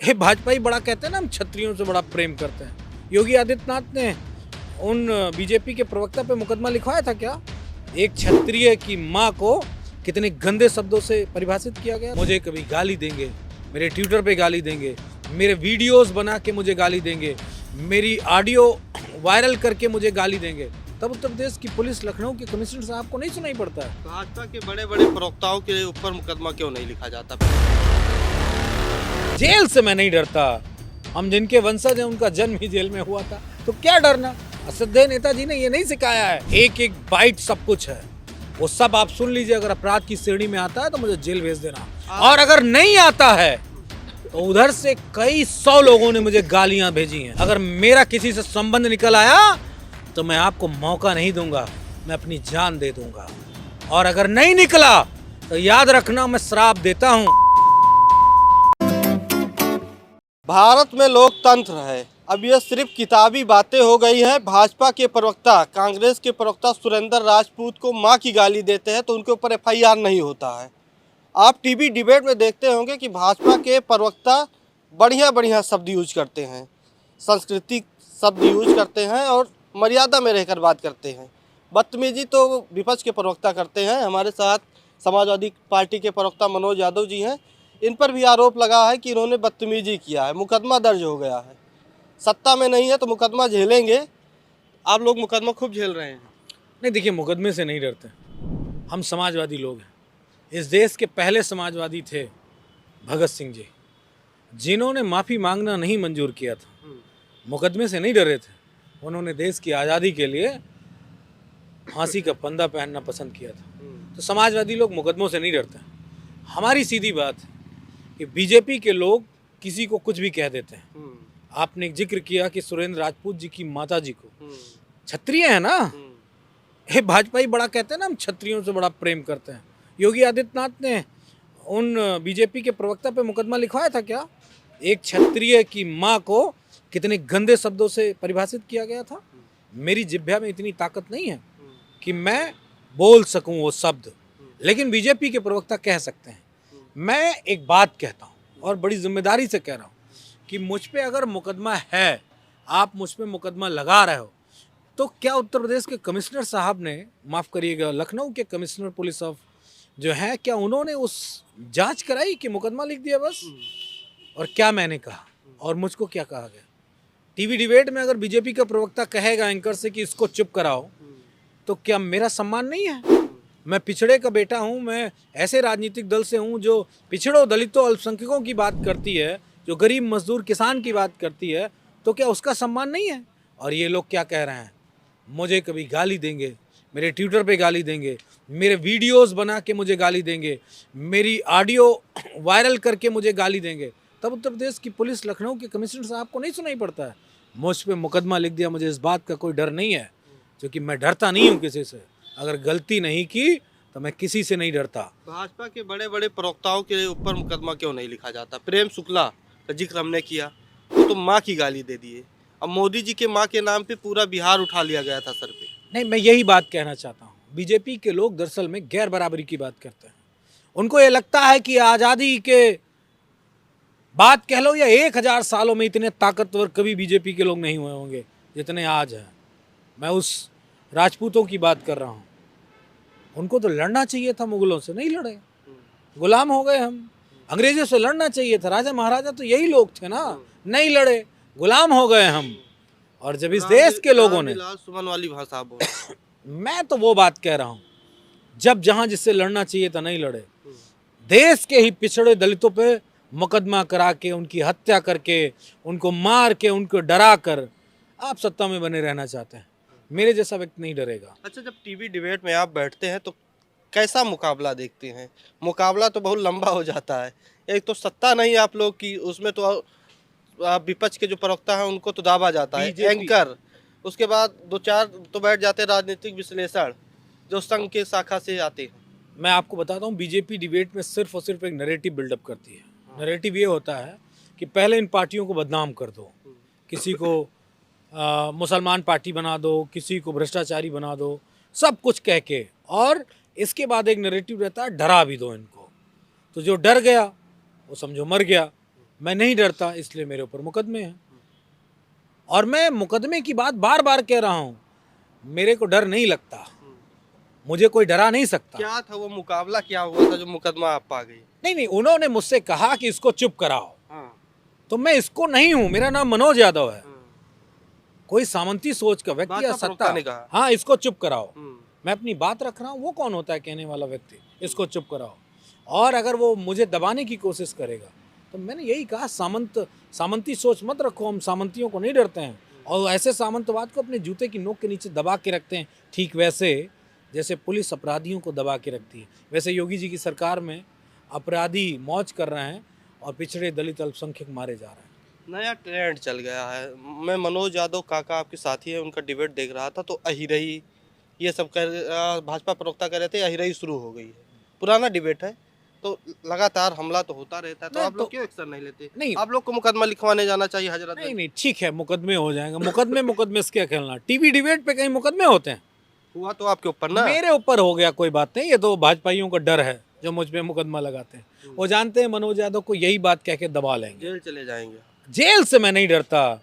ये भाजपा ही बड़ा कहते हैं ना, हम क्षत्रियों से बड़ा प्रेम करते हैं। योगी आदित्यनाथ ने उन बीजेपी के प्रवक्ता पे मुकदमा लिखवाया था क्या? एक क्षत्रिय की माँ को कितने गंदे शब्दों से परिभाषित किया गया। मुझे कभी गाली देंगे, मेरे ट्विटर पे गाली देंगे, मेरे वीडियोस बना के मुझे गाली देंगे, मेरी ऑडियो वायरल करके मुझे गाली देंगे, तब उत्तर प्रदेश की पुलिस, लखनऊ के कमिश्नर साहब को नहीं सुनाई पड़ता है? भाजपा के बड़े बड़े प्रवक्ताओं के ऊपर मुकदमा क्यों नहीं लिखा जाता? जेल से मैं नहीं डरता। हम जिनके वंशज हैं उनका जन्म ही जेल में हुआ था, तो क्या डरना। असदे नेताजी ने ये नहीं सिखाया है एक एक बाइट सब कुछ है, वो सब आप सुन लीजिए। अगर अपराध की श्रेणी में आता है तो मुझे जेल भेज देना, और अगर नहीं आता है तो उधर से कई 100 लोगों ने मुझे गालियां भेजी हैं। अगर मेरा किसी से संबंध निकल आया तो मैं आपको मौका नहीं दूंगा, मैं अपनी जान दे दूंगा। और अगर नहीं निकला तो याद रखना, मैं श्राप देता हूं। भारत में लोकतंत्र है, अब यह सिर्फ किताबी बातें हो गई हैं। भाजपा के प्रवक्ता, कांग्रेस के प्रवक्ता सुरेंद्र राजपूत को मां की गाली देते हैं तो उनके ऊपर एफआईआर नहीं होता है। आप टीवी डिबेट में देखते होंगे कि भाजपा के प्रवक्ता बढ़िया बढ़िया शब्द यूज करते हैं, सांस्कृतिक शब्द यूज करते हैं और मर्यादा में रहकर बात करते हैं। बदतमीजी तो विपक्ष के प्रवक्ता करते हैं। हमारे साथ समाजवादी पार्टी के प्रवक्ता मनोज यादव जी हैं। इन पर भी आरोप लगा है कि इन्होंने बदतमीजी किया है, मुकदमा दर्ज हो गया है। सत्ता में नहीं है तो मुकदमा झेलेंगे। आप लोग मुकदमा खूब झेल रहे हैं। नहीं, देखिए, मुकदमे से नहीं डरते। हम समाजवादी लोग हैं। इस देश के पहले समाजवादी थे भगत सिंह जी, जिन्होंने माफ़ी मांगना नहीं मंजूर किया था। मुकदमे से नहीं डरे थे। उन्होंने देश की आज़ादी के लिए फांसी का फंदा पहनना पसंद किया था। तो समाजवादी लोग मुकदमों से नहीं डरते। हमारी सीधी बात है कि बीजेपी के लोग किसी को कुछ भी कह देते हैं। आपने एक जिक्र किया कि सुरेंद्र राजपूत जी की माता जी को, क्षत्रिय है ना, ये भाजपा ही बड़ा कहते हैं ना, हम क्षत्रियों से बड़ा प्रेम करते हैं। योगी आदित्यनाथ ने उन बीजेपी के प्रवक्ता पे मुकदमा लिखवाया था क्या? एक क्षत्रिय की माँ को कितने गंदे शब्दों से परिभाषित किया गया था। मेरी जिह्वा में इतनी ताकत नहीं है कि मैं बोल सकूं वो शब्द, लेकिन बीजेपी के प्रवक्ता कह सकते हैं। मैं एक बात कहता हूं और बड़ी जिम्मेदारी से कह रहा हूं कि मुझ पे अगर मुकदमा है, आप मुझ पे मुकदमा लगा रहे हो, तो क्या उत्तर प्रदेश के कमिश्नर साहब ने, माफ़ करिएगा, लखनऊ के कमिश्नर पुलिस ऑफ जो है, क्या उन्होंने उस जांच कराई कि मुकदमा लिख दिया बस? और क्या मैंने कहा और मुझको क्या कहा गया? टीवी डिबेट में अगर बीजेपी का प्रवक्ता कहेगा एंकर से कि इसको चुप कराओ, तो क्या मेरा सम्मान नहीं है? मैं पिछड़े का बेटा हूं, मैं ऐसे राजनीतिक दल से हूं जो पिछड़ों, दलितों, अल्पसंख्यकों की बात करती है, जो गरीब मजदूर किसान की बात करती है, तो क्या उसका सम्मान नहीं है? और ये लोग क्या कह रहे हैं, मुझे कभी गाली देंगे, मेरे ट्विटर पे गाली देंगे, मेरे वीडियोस बना के मुझे गाली देंगे, मेरी ऑडियो वायरल करके मुझे गाली देंगे, तब उत्तर प्रदेश की पुलिस, लखनऊ के कमिश्नर साहब को नहीं सुनाई पड़ता है? मुझ पे मुकदमा लिख दिया, मुझे इस बात का कोई डर नहीं है, क्योंकि मैं डरता नहीं हूँ किसी से। अगर गलती नहीं की तो मैं किसी से नहीं डरता। भाजपा के बड़े बड़े प्रवक्ताओं के ऊपर मुकदमा क्यों नहीं लिखा जाता? प्रेम शुक्ला का जिक्र हमने किया, वो तो माँ की गाली दे दिए। अब मोदी जी के माँ के नाम पे पूरा बिहार उठा लिया गया था सर पे। नहीं, मैं यही बात कहना चाहता हूँ। बीजेपी के लोग दरअसल में गैर बराबरी की बात करते हैं। उनको ये लगता है कि आज़ादी के बात कह लो या 1000 सालों में इतने ताकतवर कभी बीजेपी के लोग नहीं हुए होंगे जितने आज हैं। मैं उस राजपूतों की बात कर रहा हूँ। उनको तो लड़ना चाहिए था, मुगलों से नहीं लड़े, गुलाम हो गए हम। अंग्रेजों से लड़ना चाहिए था, राजा महाराजा तो यही लोग थे ना, नहीं लड़े, गुलाम हो गए हम। और जब इस देश के लोगों ने, सुमन वाली भाषा बोल मैं तो वो बात कह रहा हूँ, जब जहाँ जिससे लड़ना चाहिए था नहीं लड़े, देश के ही पिछड़े दलितों पे मुकदमा करा के, उनकी हत्या करके, उनको मार के, उनको डरा कर आप सत्ता में बने रहना चाहते हैं। मेरे जैसा व्यक्ति नहीं डरेगा। अच्छा, जब टीवी डिबेट में आप बैठते हैं तो कैसा मुकाबला देखते हैं? मुकाबला तो बहुत लंबा हो जाता है। एक तो सत्ता नहीं आप लोग की, उसमें तो आप विपक्ष के जो प्रवक्ता हैं उनको तो दाबा जाता है, एंकर। उसके बाद 2-4 तो बैठ जाते हैं राजनीतिक विश्लेषण जो संघ के शाखा से आते हैं। मैं आपको बताता हूँ, बीजेपी डिबेट में सिर्फ और सिर्फ एक नैरेटिव बिल्डअप करती है। नैरेटिव ये होता है कि पहले इन पार्टियों को बदनाम कर दो, किसी को मुसलमान पार्टी बना दो, किसी को भ्रष्टाचारी बना दो, सब कुछ कह के, और इसके बाद एक नैरेटिव रहता है डरा भी दो इनको। तो जो डर गया वो समझो मर गया। मैं नहीं डरता, इसलिए मेरे ऊपर मुकदमे हैं। और मैं मुकदमे की बात बार बार कह रहा हूँ, मेरे को डर नहीं लगता, मुझे कोई डरा नहीं सकता। क्या था वो मुकाबला, क्या हुआ था जो मुकदमा आप पा गई? नहीं, उन्होंने मुझसे कहा कि इसको चुप कराओ, हाँ, तो मैं इसको नहीं हूँ, मेरा नाम मनोज यादव है। कोई सामंती सोच का व्यक्ति या भाजपा प्रवक्ता सत्ता, ने कहा। हाँ इसको चुप कराओ, मैं अपनी बात रख रहा हूँ, वो कौन होता है कहने वाला व्यक्ति, इसको चुप कराओ। और अगर वो मुझे दबाने की कोशिश करेगा तो मैंने यही कहा, सामंती सोच मत रखो, हम सामंतियों को नहीं डरते हैं और ऐसे सामंतवाद को अपने जूते की नोक के नीचे दबा के रखते हैं। ठीक वैसे जैसे पुलिस अपराधियों को दबा के रखती है, वैसे योगी जी की सरकार में अपराधी मौज कर रहे हैं और पिछड़े दलित अल्पसंख्यक मारे जा रहे हैं। नया ट्रेंड चल गया है। मैं मनोज यादव काका आपके साथी है, उनका डिबेट देख रहा था, तो अहिरही ये सब भाजपा प्रवक्ता कह रहे थे अहिरही शुरू हो गई है। पुराना डिबेट है, तो लगातार हमला तो होता रहता है, तो आप लोग क्यों एक्शन नहीं लेते? नहीं, आप लोग को मुकदमा लिखवाने जाना चाहिए हजरत। नहीं ठीक है, मुकदमे हो जाएंगे, मुकदमे से क्या खेलना, टीवी डिबेट पे कहीं मुकदमे होते हैं? हुआ तो आपके ऊपर ना, मेरे ऊपर हो गया, कोई बात नहीं, ये तो भाजपाइयों का डर है जो मुझ पे मुकदमा लगाते हैं। वो जानते हैं मनोज यादव को यही बात कह के दबा लेंगे, जेल चले जाएंगे। जेल से मैं नहीं डरता,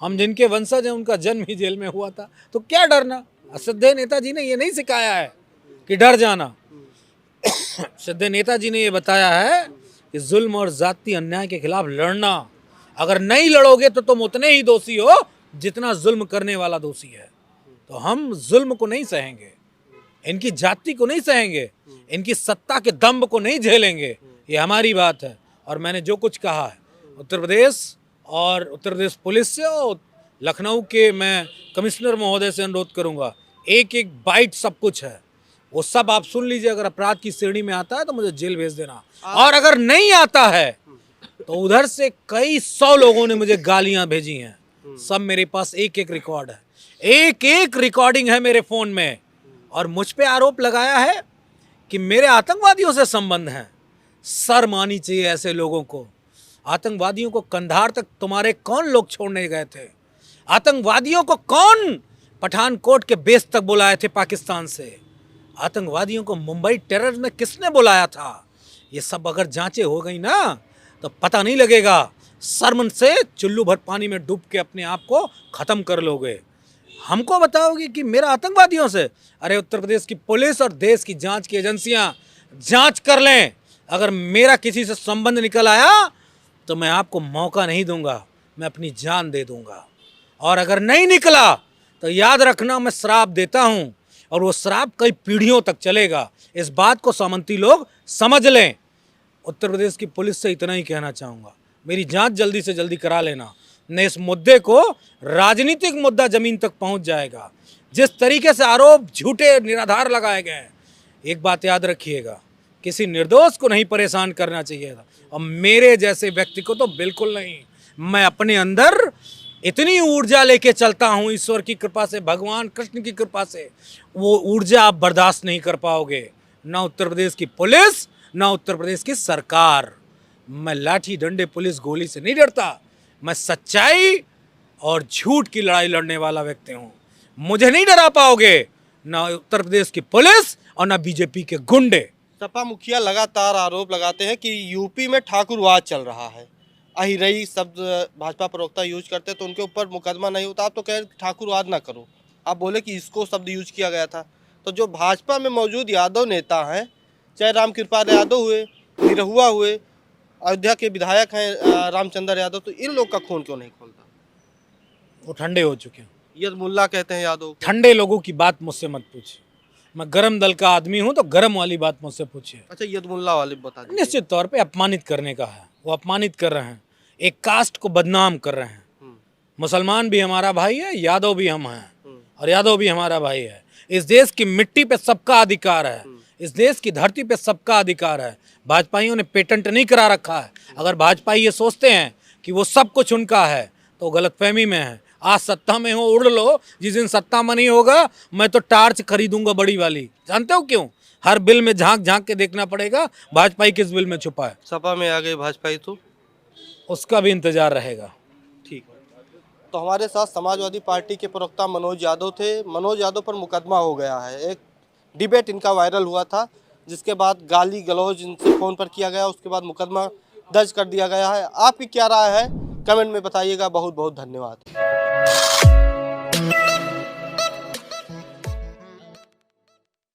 हम जिनके वंशज हैं उनका जन्म ही जेल में हुआ था, तो क्या डरना। सिद्धे नेताजी ने ये नहीं सिखाया है कि डर जाना। सिद्धे नेताजी ने ये बताया है कि जुल्म और जाति अन्याय के खिलाफ लड़ना, अगर नहीं लड़ोगे तो तुम उतने ही दोषी हो जितना जुल्म करने वाला दोषी है। तो हम जुल्म को नहीं सहेंगे, इनकी जाति को नहीं सहेंगे, इनकी सत्ता के दम्भ को नहीं झेलेंगे, ये हमारी बात है। और मैंने जो कुछ कहा है उत्तर प्रदेश और उत्तर प्रदेश पुलिस से और लखनऊ के मैं कमिश्नर महोदय से अनुरोध करूंगा, एक एक बाइट सब कुछ है, वो सब आप सुन लीजिए। अगर अपराध की श्रेणी में आता है तो मुझे जेल भेज देना, और अगर नहीं आता है तो उधर से कई 100 लोगों ने मुझे गालियां भेजी हैं, सब मेरे पास एक एक रिकॉर्ड है, एक एक रिकॉर्डिंग है मेरे फोन में। और मुझ पे आरोप लगाया है कि मेरे आतंकवादियों से संबंध हैं। शर्म आनी चाहिए ऐसे लोगों को। आतंकवादियों को कंधार तक तुम्हारे कौन लोग छोड़ने गए थे? आतंकवादियों को कौन पठानकोट के बेस तक बुलाए थे पाकिस्तान से? आतंकवादियों को मुंबई टेरर में किसने बुलाया था? ये सब अगर जांचें हो गई ना तो पता नहीं लगेगा, शर्म से चुल्लू भर पानी में डूब के अपने आप को खत्म कर लोगे। हमको बताओगे कि मेरा आतंकवादियों से? अरे उत्तर प्रदेश की पुलिस और देश की जांच की एजेंसियां जांच कर लें, अगर मेरा किसी से संबंध निकल आया तो मैं आपको मौका नहीं दूंगा, मैं अपनी जान दे दूंगा। और अगर नहीं निकला तो याद रखना, मैं श्राप देता हूं और वो श्राप कई पीढ़ियों तक चलेगा। इस बात को सामंती लोग समझ लें। उत्तर प्रदेश की पुलिस से इतना ही कहना चाहूँगा, मेरी जांच जल्दी से जल्दी करा लेना, न इस मुद्दे को राजनीतिक मुद्दा जमीन तक पहुंच जाएगा। जिस तरीके से आरोप झूठे निराधार लगाए गए हैं, एक बात याद रखिएगा, किसी निर्दोष को नहीं परेशान करना चाहिए था, और मेरे जैसे व्यक्ति को तो बिल्कुल नहीं। मैं अपने अंदर इतनी ऊर्जा लेके चलता हूँ, ईश्वर की कृपा से, भगवान कृष्ण की कृपा से, वो ऊर्जा आप बर्दाश्त नहीं कर पाओगे, ना उत्तर प्रदेश की पुलिस, ना उत्तर प्रदेश की सरकार। मैं लाठी डंडे पुलिस गोली से नहीं डरता, मैं सच्चाई और झूठ की लड़ाई लड़ने वाला व्यक्ति हूँ। मुझे नहीं डरा पाओगे, ना उत्तर प्रदेश की पुलिस और ना बीजेपी के गुंडे। सपा मुखिया लगातार आरोप लगाते हैं कि यूपी में ठाकुरवाद चल रहा है। अहिरई शब्द भाजपा प्रवक्ता यूज करते तो उनके ऊपर मुकदमा नहीं होता। आप तो कह रहे ठाकुरवाद ना करो, आप बोले कि इसको शब्द यूज किया गया था। तो जो भाजपा में मौजूद यादव नेता हैं, चाहे रामकृपाल यादव हुए, निरहुआ हुए, अयोध्या के विधायक हैं रामचंद्र यादव, तो इन लोग का खून क्यों नहीं खोलता? वो ठंडे हो चुके हैं। यदमुल्ला कहते हैं यादव। ठंडे लोगों की बात मुझसे मत पूछिए, मैं गरम दल का आदमी हूँ, तो गरम वाली बात मुझसे पूछिए। अच्छा, यदमुल्ला वाले बता दीजिए। निश्चित तौर पे अपमानित करने का है, वो अपमानित कर रहे हैं, एक कास्ट को बदनाम कर रहे हैं। मुसलमान भी हमारा भाई है, यादव भी हम हैं, और यादव भी हमारा भाई है। इस देश की मिट्टी पे सबका अधिकार है, इस देश की धरती पे सबका अधिकार है। भाजपाइयों ने पेटेंट नहीं करा रखा है। अगर भाजपाई ये सोचते हैं कि वो सब कुछ उनका है तो गलतफहमी में है। आज सत्ता में हो, उड़ लो, जिस दिन सत्ता में नहीं होगा मैं तो टार्च खरीदूंगा बड़ी वाली। जानते हो क्यों? हर बिल में झांक झांक के देखना पड़ेगा भाजपाई किस बिल में छुपा है। सपा में आ गई भाजपाई तो उसका भी इंतजार रहेगा। ठीक है। तो हमारे साथ समाजवादी पार्टी के प्रवक्ता मनोज यादव थे। मनोज यादव पर मुकदमा हो गया है। एक डिबेट इनका वायरल हुआ था, जिसके बाद गाली गलौज इनसे फ़ोन पर किया गया, उसके बाद मुकदमा दर्ज कर दिया गया है। आपकी क्या राय है कमेंट में बताइएगा। बहुत बहुत धन्यवाद।